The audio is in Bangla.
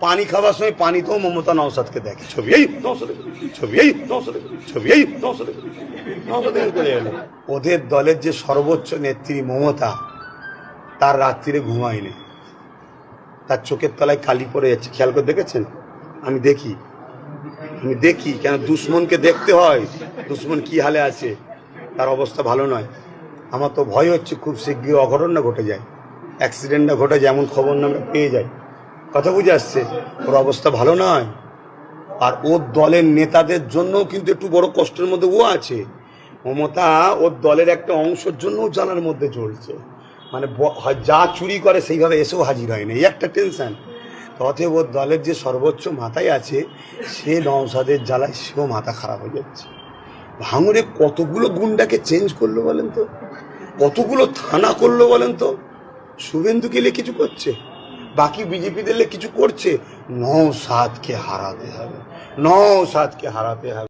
পানি খাবার সময় পানিতেও মমতা নওশাদকে দেখে, ছবি এই নওশাদ, ছবি এই নওশাদ, ছবি এই নওশাদ, নওশাদ করে এলো। ওদের দলের যে সর্বোচ্চ নেত্রী মমতা, তার রাত্রিরে ঘুমায়নি, তার চোখের তলায় কালি পড়ে যাচ্ছে, খেয়াল করে দেখেছেন? আমি দেখি কেন, দুশ্মনকে দেখতে হয়, দুশ্মন কি হালে আছে, তার অবস্থা ভালো নয়। আমার তো ভয় হচ্ছে খুব শীঘ্রই অঘটন না ঘটে যায়, অ্যাক্সিডেন্ট না ঘটে যায়, এমন খবর না আমরা পেয়ে যাই। কথা বুঝে আসছে? ওর অবস্থা ভালো নয়। আর ওর দলের নেতাদের জন্য কিন্তু একটু বড় কষ্টের মধ্যে ও আছে। মমতা ওর দলের একটা অংশের জন্য জানার মধ্যে চলছে, মানে যা চুরি করে সেইভাবে এসেও হাজির হয় না, এই একটা টেনশন। অতএব ওর দলের যে সর্বোচ্চ মাথায় আছে, সে নওশাদের জ্বালায় সেও মাথা খারাপ হয়ে যাচ্ছে। ভাঙড়ে কতগুলো গুন্ডাকে চেঞ্জ করলো বলেন তো, কতগুলো থানা করলো বলেন তো। শুভেন্দু গেলে কিছু করছে, বাকি বিজেপি দিলে কিছু করছে। নওশাদকে হারাতে হবে, নওশাদকে হারাতে হবে।